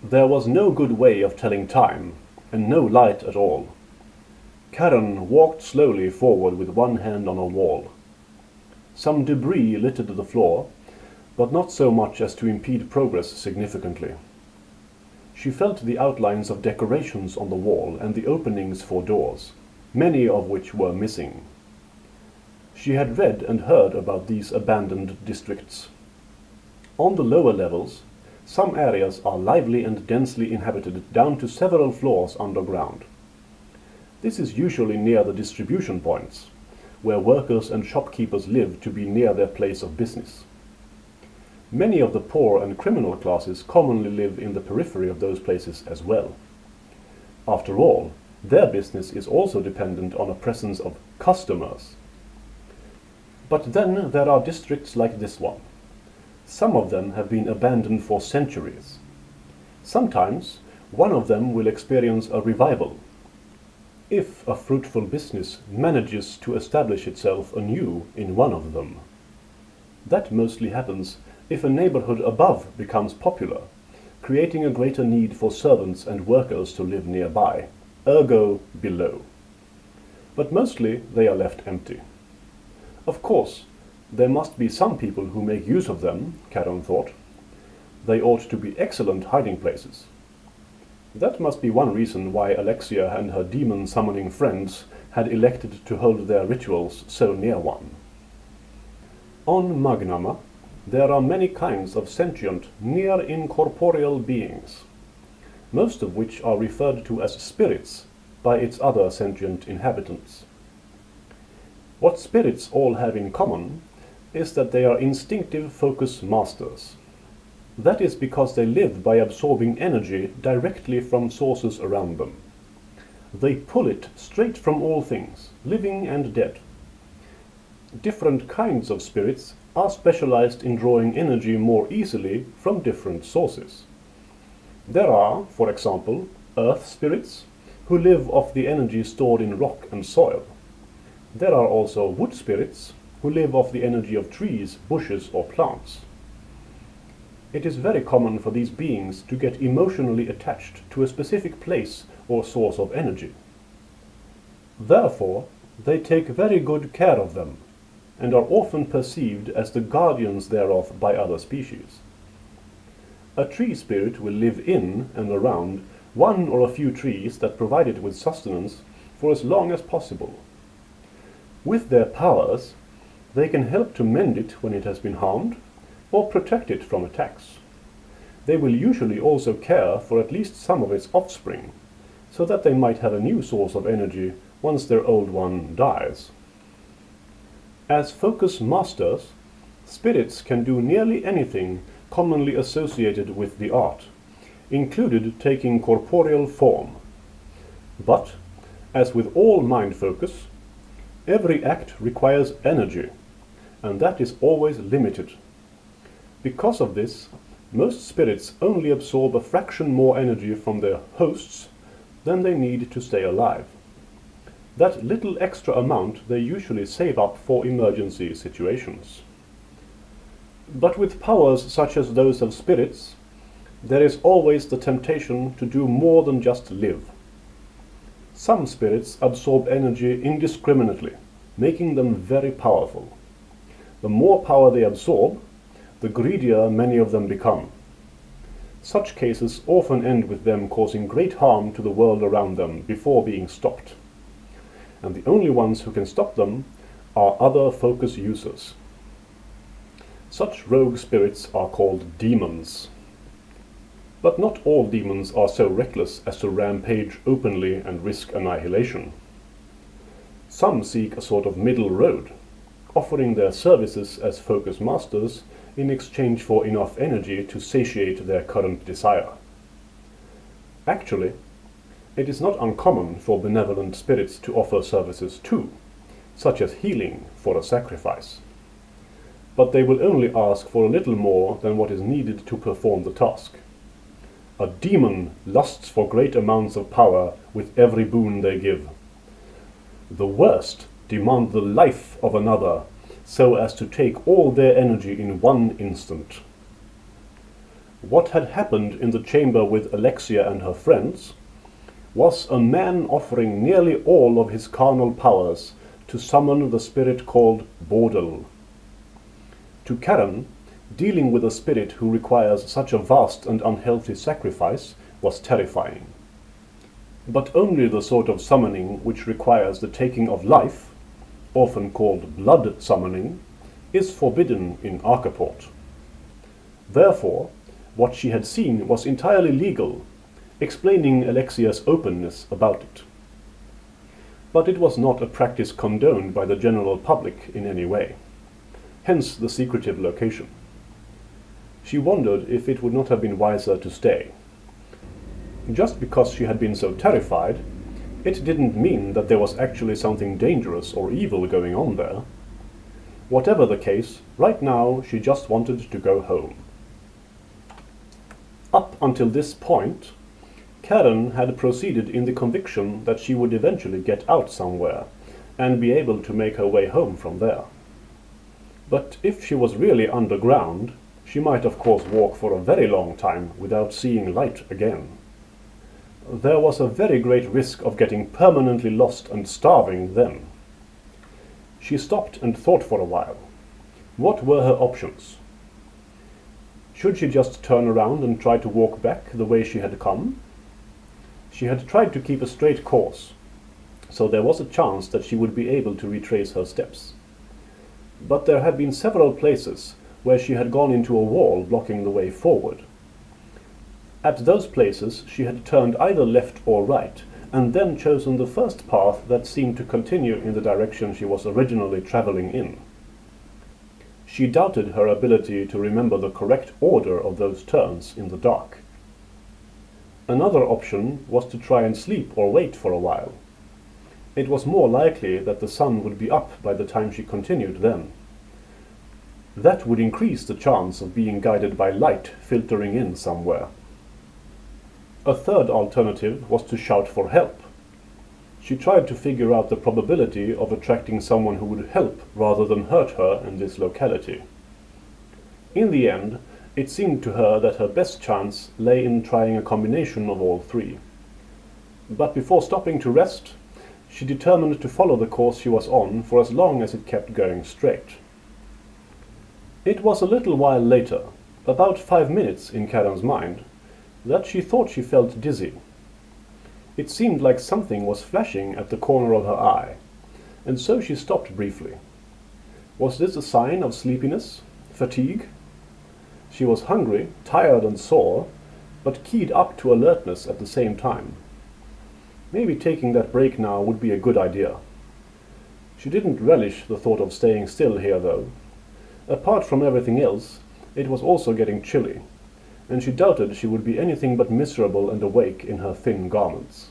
There was no good way of telling time, and no light at all. Karen walked slowly forward with one hand on a wall. Some debris littered the floor, but not so much as to impede progress significantly. She felt the outlines of decorations on the wall and the openings for doors, many of which were missing. She had read and heard about these abandoned districts. On the lower levels, some areas are lively and densely inhabited down to several floors underground. This is usually near the distribution points, where workers and shopkeepers live to be near their place of business. Many of the poor and criminal classes commonly live in the periphery of those places as well. After all, their business is also dependent on a presence of customers. But then there are districts like this one. Some of them have been abandoned for centuries. Sometimes one of them will experience a revival, if a fruitful business manages to establish itself anew in one of them. That mostly happens if a neighborhood above becomes popular, creating a greater need for servants and workers to live nearby, ergo below. But mostly they are left empty. Of course, there must be some people who make use of them, Karen thought. They ought to be excellent hiding places. That must be one reason why Alexia and her demon-summoning friends had elected to hold their rituals so near one. On Magnama, there are many kinds of sentient, near-incorporeal beings, most of which are referred to as spirits by its other sentient inhabitants. What spirits all have in common is that they are instinctive focus masters. That is because they live by absorbing energy directly from sources around them. They pull it straight from all things, living and dead. Different kinds of spirits are specialized in drawing energy more easily from different sources. There are, for example, earth spirits, who live off the energy stored in rock and soil. There are also wood spirits, who live off the energy of trees, bushes, or plants. It is very common for these beings to get emotionally attached to a specific place or source of energy. Therefore, they take very good care of them, and are often perceived as the guardians thereof by other species. A tree spirit will live in and around one or a few trees that provide it with sustenance for as long as possible. With their powers, they can help to mend it when it has been harmed, or protect it from attacks. They will usually also care for at least some of its offspring, so that they might have a new source of energy once their old one dies. As focus masters, spirits can do nearly anything commonly associated with the art, included taking corporeal form. But, as with all mind focus, every act requires energy, and that is always limited. Because of this, most spirits only absorb a fraction more energy from their hosts than they need to stay alive. That little extra amount they usually save up for emergency situations. But with powers such as those of spirits, there is always the temptation to do more than just live. Some spirits absorb energy indiscriminately, making them very powerful. The more power they absorb, the greedier many of them become. Such cases often end with them causing great harm to the world around them before being stopped. And the only ones who can stop them are other focus users. Such rogue spirits are called demons. But not all demons are so reckless as to rampage openly and risk annihilation. Some seek a sort of middle road, offering their services as focus masters in exchange for enough energy to satiate their current desire. Actually, it is not uncommon for benevolent spirits to offer services too, such as healing for a sacrifice. But they will only ask for a little more than what is needed to perform the task. A demon lusts for great amounts of power with every boon they give. The worst demand the life of another, so as to take all their energy in one instant. What had happened in the chamber with Alexia and her friends was a man offering nearly all of his carnal powers to summon the spirit called Bordel. To Karen, dealing with a spirit who requires such a vast and unhealthy sacrifice was terrifying. But only the sort of summoning which requires the taking of life, often called blood summoning, is forbidden in Arcaport. Therefore, what she had seen was entirely legal, explaining Alexia's openness about it. But it was not a practice condoned by the general public in any way, hence the secretive location. She wondered if it would not have been wiser to stay. Just because she had been so terrified, it didn't mean that there was actually something dangerous or evil going on there. Whatever the case, right now she just wanted to go home. Up until this point, Karen had proceeded in the conviction that she would eventually get out somewhere and be able to make her way home from there. But if she was really underground, she might of course walk for a very long time without seeing light again. There was a very great risk of getting permanently lost and starving then. She stopped and thought for a while. What were her options? Should she just turn around and try to walk back the way she had come? She had tried to keep a straight course, so there was a chance that she would be able to retrace her steps. But there had been several places where she had gone into a wall blocking the way forward. At those places she had turned either left or right, and then chosen the first path that seemed to continue in the direction she was originally travelling in. She doubted her ability to remember the correct order of those turns in the dark. Another option was to try and sleep or wait for a while. It was more likely that the sun would be up by the time she continued then. That would increase the chance of being guided by light filtering in somewhere. A third alternative was to shout for help. She tried to figure out the probability of attracting someone who would help rather than hurt her in this locality. In the end, it seemed to her that her best chance lay in trying a combination of all three. But before stopping to rest, she determined to follow the course she was on for as long as it kept going straight. It was a little while later, about 5 minutes in Karen's mind, that she thought she felt dizzy. It seemed like something was flashing at the corner of her eye, and so she stopped briefly. Was this a sign of sleepiness? Fatigue? She was hungry, tired and sore, but keyed up to alertness at the same time. Maybe taking that break now would be a good idea. She didn't relish the thought of staying still here, though. Apart from everything else, it was also getting chilly, and she doubted she would be anything but miserable and awake in her thin garments.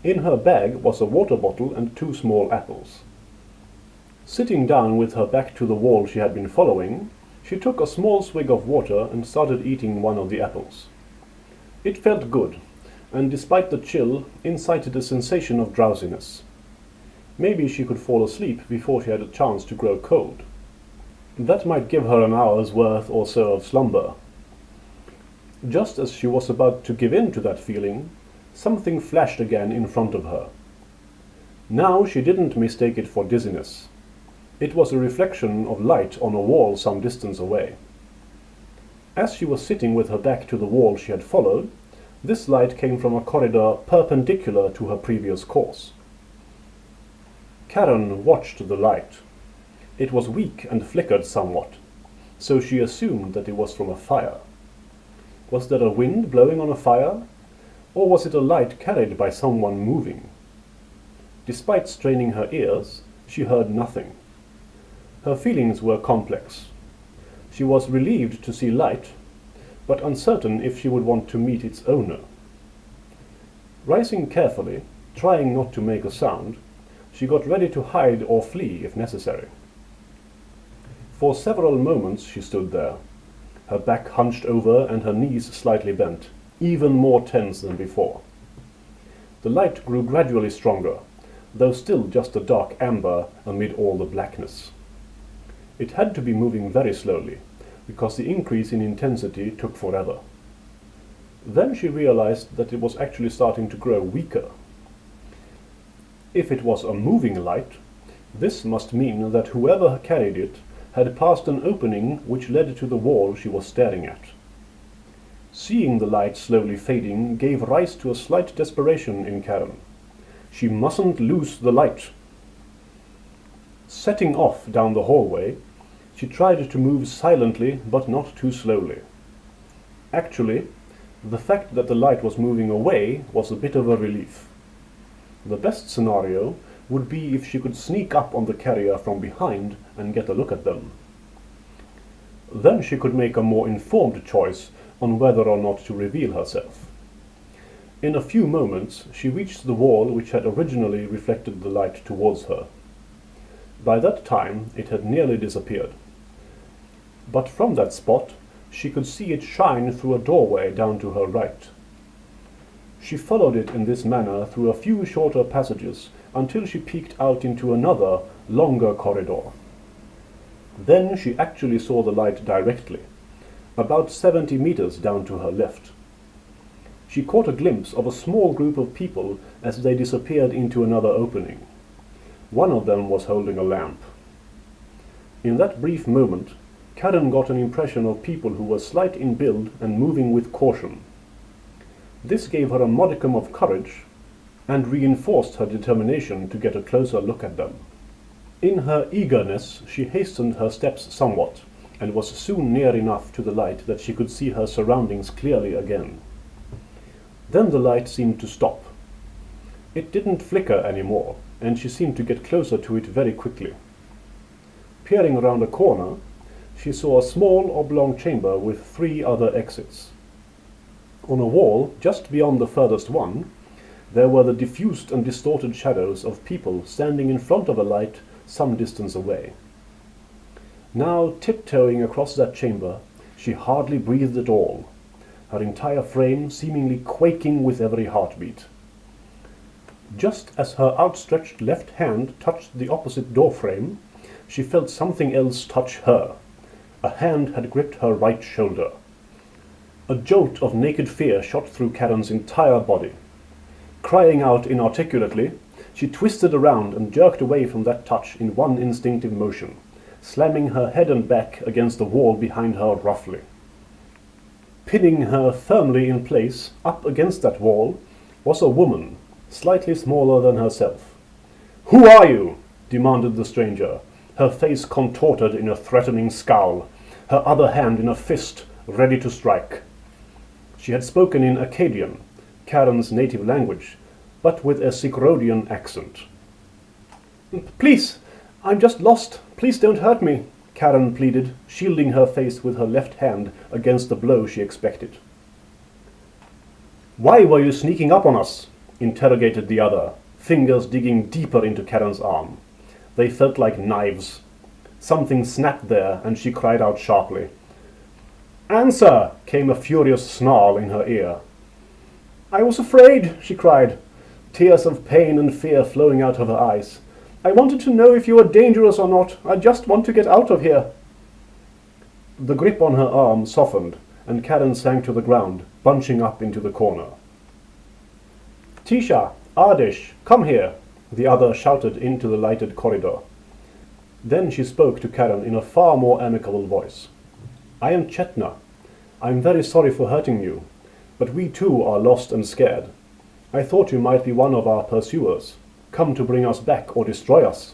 In her bag was a water bottle and 2 small apples. Sitting down with her back to the wall she had been following, she took a small swig of water and started eating one of the apples. It felt good, and despite the chill, incited a sensation of drowsiness. Maybe she could fall asleep before she had a chance to grow cold. That might give her an hour's worth or so of slumber. Just as she was about to give in to that feeling, something flashed again in front of her. Now she didn't mistake it for dizziness. It was a reflection of light on a wall some distance away. As she was sitting with her back to the wall she had followed, this light came from a corridor perpendicular to her previous course. Karen watched the light. It was weak and flickered somewhat, so she assumed that it was from a fire. Was there a wind blowing on a fire, or was it a light carried by someone moving? Despite straining her ears, she heard nothing. Her feelings were complex. She was relieved to see light, but uncertain if she would want to meet its owner. Rising carefully, trying not to make a sound, she got ready to hide or flee if necessary. For several moments she stood there, her back hunched over and her knees slightly bent, even more tense than before. The light grew gradually stronger, though still just a dark amber amid all the blackness. It had to be moving very slowly, because the increase in intensity took forever. Then she realized that it was actually starting to grow weaker. If it was a moving light, this must mean that whoever carried it had passed an opening which led to the wall she was staring at. Seeing the light slowly fading gave rise to a slight desperation in Karen. She mustn't lose the light. Setting off down the hallway, she tried to move silently but not too slowly. Actually, the fact that the light was moving away was a bit of a relief. The best scenario would be if she could sneak up on the carrier from behind and get a look at them. Then she could make a more informed choice on whether or not to reveal herself. In a few moments, she reached the wall which had originally reflected the light towards her. By that time, it had nearly disappeared. But from that spot, she could see it shine through a doorway down to her right. She followed it in this manner through a few shorter passages until she peeked out into another, longer corridor. Then she actually saw the light directly, about 70 meters down to her left. She caught a glimpse of a small group of people as they disappeared into another opening. One of them was holding a lamp. In that brief moment, Karen got an impression of people who were slight in build and moving with caution. This gave her a modicum of courage and reinforced her determination to get a closer look at them. In her eagerness, she hastened her steps somewhat, and was soon near enough to the light that she could see her surroundings clearly again. Then the light seemed to stop. It didn't flicker anymore, and she seemed to get closer to it very quickly. Peering around a corner, she saw a small oblong chamber with 3 other exits. On a wall, just beyond the furthest one, there were the diffused and distorted shadows of people standing in front of a light some distance away. Now, tiptoeing across that chamber, she hardly breathed at all, her entire frame seemingly quaking with every heartbeat. Just as her outstretched left hand touched the opposite doorframe, she felt something else touch her. A hand had gripped her right shoulder. A jolt of naked fear shot through Karen's entire body. Crying out inarticulately, she twisted around and jerked away from that touch in one instinctive motion, slamming her head and back against the wall behind her roughly. Pinning her firmly in place, up against that wall, was a woman, slightly smaller than herself. "Who are you?" demanded the stranger, her face contorted in a threatening scowl, her other hand in a fist, ready to strike. She had spoken in Akkadian, Karen's native language, but with a Sigrodian accent. "Please, I'm just lost. Please don't hurt me," Karen pleaded, shielding her face with her left hand against the blow she expected. "Why were you sneaking up on us?" interrogated the other, fingers digging deeper into Karen's arm. They felt like knives. Something snapped there, and she cried out sharply. "Answer!" came a furious snarl in her ear. "I was afraid," she cried, tears of pain and fear flowing out of her eyes. "I wanted to know if you were dangerous or not. I just want to get out of here." The grip on her arm softened, and Karen sank to the ground, bunching up into the corner. "Tisha, Ardish, come here," the other shouted into the lighted corridor. Then she spoke to Karen in a far more amicable voice. "I am Chetna. I am very sorry for hurting you, but we too are lost and scared. I thought you might be one of our pursuers, come to bring us back or destroy us."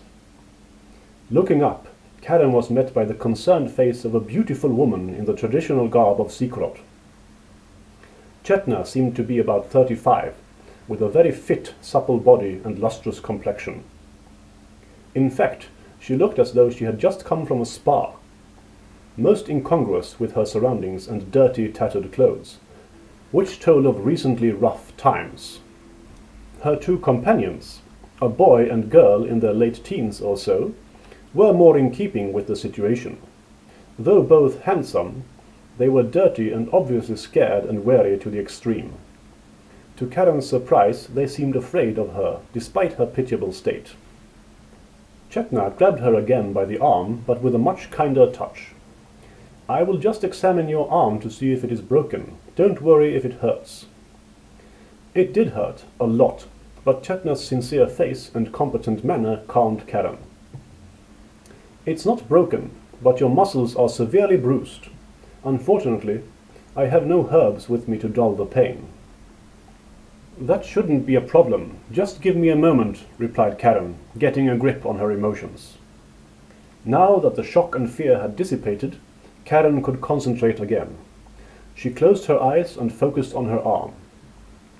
Looking up, Karen was met by the concerned face of a beautiful woman in the traditional garb of Sikrot. Chetna seemed to be about 35, with a very fit, supple body and lustrous complexion. In fact, she looked as though she had just come from a spa, most incongruous with her surroundings and dirty, tattered clothes, which told of recently rough times. Her 2 companions, a boy and girl in their late teens or so, were more in keeping with the situation. Though both handsome, they were dirty and obviously scared and wary to the extreme. To Karen's surprise, they seemed afraid of her, despite her pitiable state. Chetna grabbed her again by the arm, but with a much kinder touch. I will just examine your arm to see if it is broken. Don't worry if it hurts. It did hurt, a lot, but Chetna's sincere face and competent manner calmed Karen. It's not broken, but your muscles are severely bruised. Unfortunately, I have no herbs with me to dull the pain. That shouldn't be a problem. Just give me a moment, replied Karen, getting a grip on her emotions. Now that the shock and fear had dissipated, Karen could concentrate again. She closed her eyes and focused on her arm.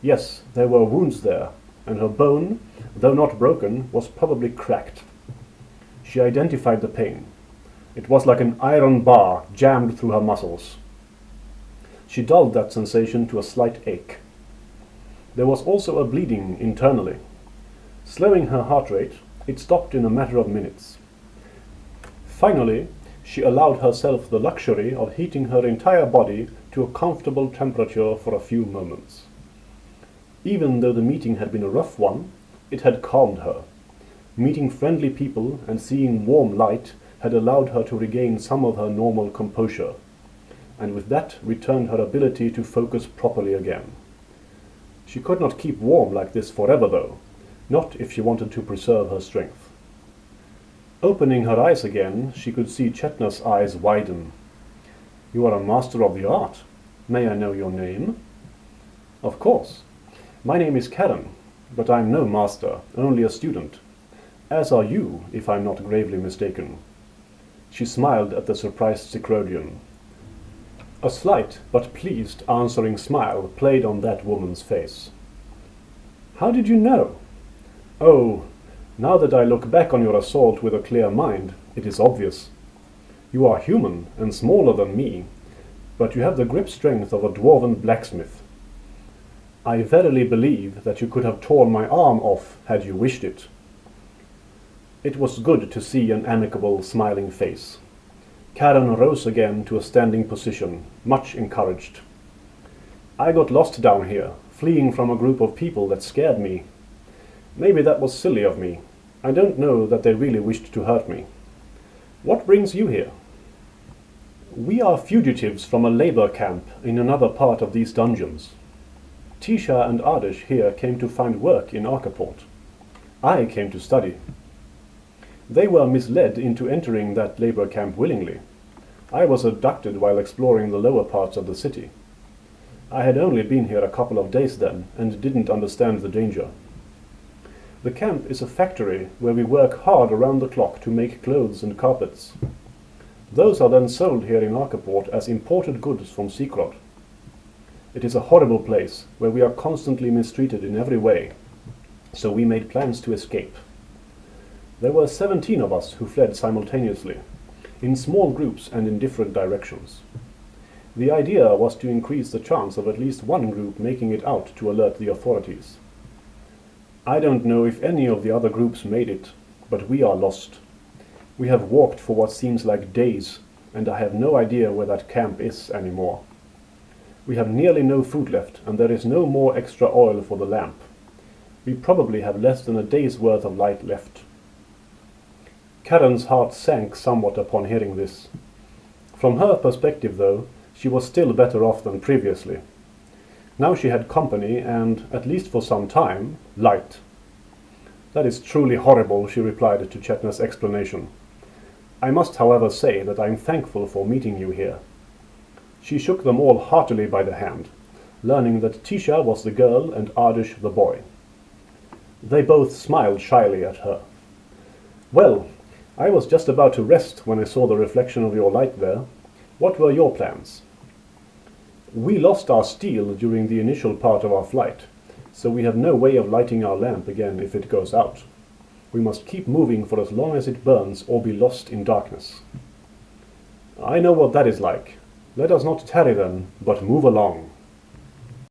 Yes, there were wounds there, and her bone, though not broken, was probably cracked. She identified the pain. It was like an iron bar jammed through her muscles. She dulled that sensation to a slight ache. There was also a bleeding internally. Slowing her heart rate, it stopped in a matter of minutes. Finally, she allowed herself the luxury of heating her entire body to a comfortable temperature for a few moments. Even though the meeting had been a rough one, it had calmed her. Meeting friendly people and seeing warm light had allowed her to regain some of her normal composure, and with that returned her ability to focus properly again. She could not keep warm like this forever, though, not if she wanted to preserve her strength. Opening her eyes again, she could see Chetna's eyes widen. You are a master of the art. May I know your name? Of course. My name is Karen, but I'm no master, only a student. As are you, if I'm not gravely mistaken. She smiled at the surprised Cyclodian. A slight but pleased answering smile played on that woman's face. How did you know? Oh, now that I look back on your assault with a clear mind, it is obvious. You are human and smaller than me, but you have the grip strength of a dwarven blacksmith. I verily believe that you could have torn my arm off had you wished it. It was good to see an amicable, smiling face. Karen rose again to a standing position, much encouraged. I got lost down here, fleeing from a group of people that scared me. Maybe that was silly of me. I don't know that they really wished to hurt me. What brings you here? We are fugitives from a labor camp in another part of these dungeons. Tisha and Ardish here came to find work in Arkaport. I came to study. They were misled into entering that labor camp willingly. I was abducted while exploring the lower parts of the city. I had only been here a couple of days then, and didn't understand the danger. The camp is a factory where we work hard around the clock to make clothes and carpets. Those are then sold here in Arkaport as imported goods from Seacrod. It is a horrible place where we are constantly mistreated in every way, so we made plans to escape. There were 17 of us who fled simultaneously, in small groups and in different directions. The idea was to increase the chance of at least one group making it out to alert the authorities. I don't know if any of the other groups made it, but we are lost. We have walked for what seems like days, and I have no idea where that camp is anymore. We have nearly no food left, and there is no more extra oil for the lamp. We probably have less than a day's worth of light left. Karen's heart sank somewhat upon hearing this. From her perspective, though, she was still better off than previously. Now she had company and, at least for some time, light. That is truly horrible, she replied to Chetna's explanation. I must, however, say that I am thankful for meeting you here. She shook them all heartily by the hand, learning that Tisha was the girl and Ardish the boy. They both smiled shyly at her. Well, I was just about to rest when I saw the reflection of your light there. What were your plans? We lost our steel during the initial part of our flight, so we have no way of lighting our lamp again if it goes out. We must keep moving for as long as it burns or be lost in darkness. I know what that is like. Let us not tarry then, but move along.